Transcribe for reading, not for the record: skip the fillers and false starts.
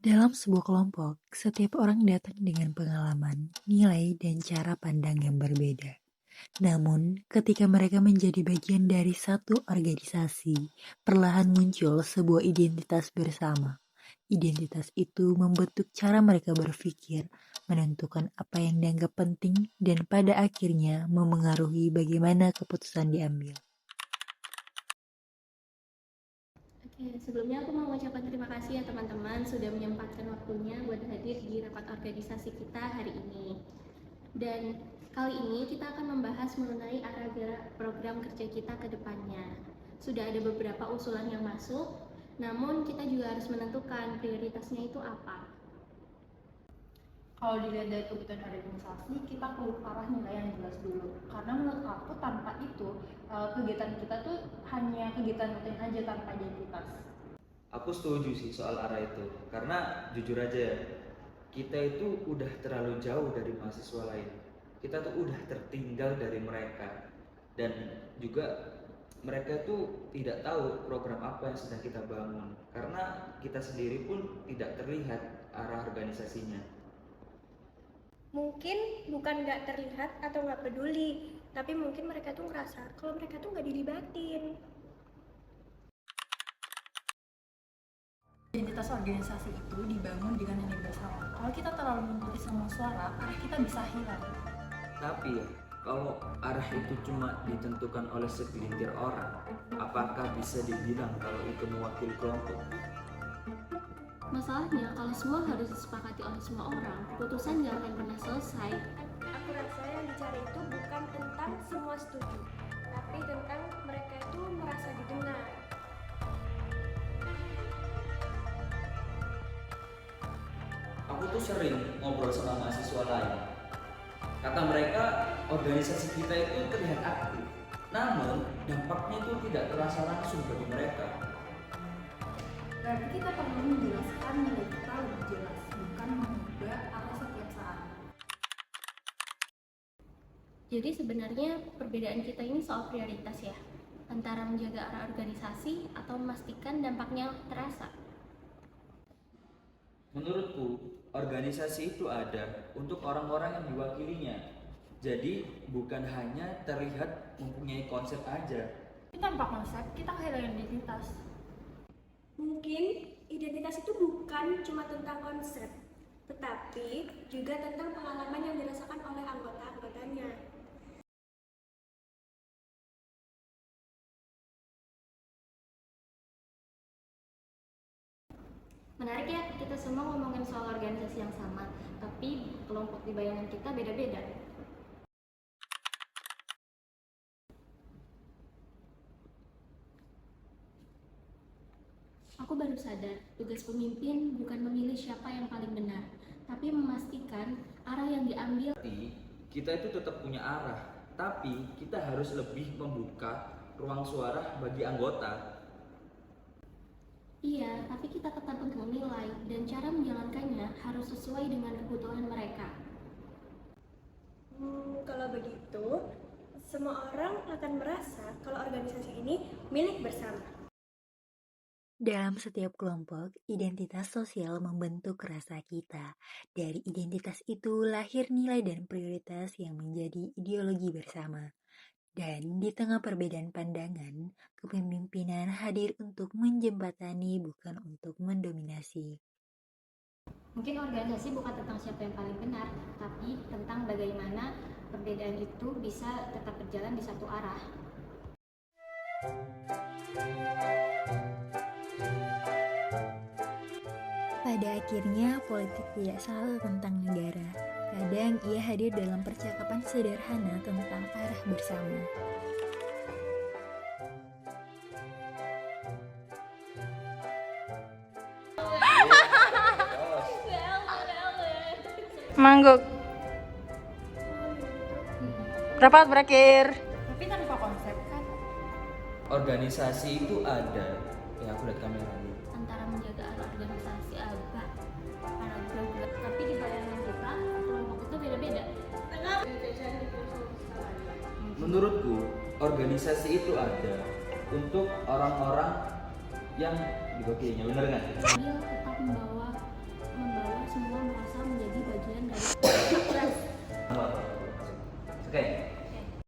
Dalam sebuah kelompok, setiap orang datang dengan pengalaman, nilai, dan cara pandang yang berbeda. Namun, ketika mereka menjadi bagian dari satu organisasi, perlahan muncul sebuah identitas bersama. Identitas itu membentuk cara mereka berpikir, menentukan apa yang dianggap penting, dan pada akhirnya memengaruhi bagaimana keputusan diambil. Oke, sebelumnya aku mau mengucapkan terima kasih ya teman-teman sudah menyempatkan waktunya buat hadir di rapat organisasi kita hari ini. Dan kali ini kita akan membahas mengenai arah gerak program kerja kita ke depannya. Sudah ada beberapa usulan yang masuk, namun kita juga harus menentukan prioritasnya itu apa. Kalau dilihat dari kebutuhan organisasi, kita perlu arah nilai yang jelas dulu. Karena menurut aku tanpa itu, kegiatan kita tuh hanya kegiatan rutin aja tanpa identitas. Aku setuju sih soal arah itu, karena jujur aja ya, kita itu udah terlalu jauh dari mahasiswa lain. Kita tuh udah tertinggal dari mereka, dan juga mereka tuh tidak tahu program apa yang sedang kita bangun, karena kita sendiri pun tidak terlihat arah organisasinya. Mungkin bukan nggak terlihat atau nggak peduli, tapi mungkin mereka tuh ngerasa kalau mereka tuh nggak dilibatin. Identitas organisasi itu dibangun dengan nilai bersama. Kalau kita terlalu mengikuti semua suara, arah kita bisa hilang. Tapi ya, kalau arah itu cuma ditentukan oleh segelintir orang, apakah bisa dibilang kalau itu mewakili kelompok? Masalahnya kalau semua harus disepakati oleh semua orang, keputusan nggak akan pernah selesai. Aku rasa yang dicari itu bukan tentang semua setuju, tapi tentang mereka itu merasa didengar. Aku tuh sering ngobrol sama mahasiswa lain. Kata mereka, organisasi kita itu terlihat aktif, namun dampaknya itu tidak terasa langsung bagi mereka. Berarti kita perlu menjelaskan nilai kita lebih jelas, bukan mengubah arah setiap saat. Jadi sebenarnya perbedaan kita ini soal prioritas ya, antara menjaga arah organisasi atau memastikan dampaknya terasa. Menurutku, organisasi itu ada untuk orang-orang yang diwakilinya. Jadi, bukan hanya terlihat mempunyai konsep aja. Tapi tanpa konsep, kita kehilangan identitas. Mungkin identitas itu bukan cuma tentang konsep, tetapi juga tentang pengalaman yang dirasakan oleh anggota-anggotanya. Menarik ya, kita semua ngomongin soal organisasi yang sama, tapi kelompok di bayangan kita beda-beda. Aku baru sadar, tugas pemimpin bukan memilih siapa yang paling benar, tapi memastikan arah yang diambil. Berarti, kita itu tetap punya arah, tapi kita harus lebih membuka ruang suara bagi anggota. Iya, tapi kita tetap untuk menilai dan cara menjalankannya harus sesuai dengan kebutuhan mereka. Kalau begitu, semua orang akan merasa kalau organisasi ini milik bersama. Dalam setiap kelompok, identitas sosial membentuk rasa kita. Dari identitas itu lahir nilai dan prioritas yang menjadi ideologi bersama. Dan di tengah perbedaan pandangan, kepemimpinan hadir untuk menjembatani bukan untuk mendominasi. Mungkin organisasi bukan tentang siapa yang paling benar, tapi tentang bagaimana perbedaan itu bisa tetap berjalan di satu arah. Pada akhirnya, politik tidak selalu tentang negara. Kadang ia hadir dalam percakapan sederhana tentang arah bersama. Mangguk. Rapat berakhir. Tapi tanpa konsep kan? Organisasi itu ada. Ya, aku lihat kamera dulu. Antara menjaga arah organisasi agak paragraf, tapi di bayangan kita kelompok itu beda-beda. Menurutku, organisasi itu ada untuk orang-orang yang diwakilinya, bener nggak? Dia tetap membawa Oke,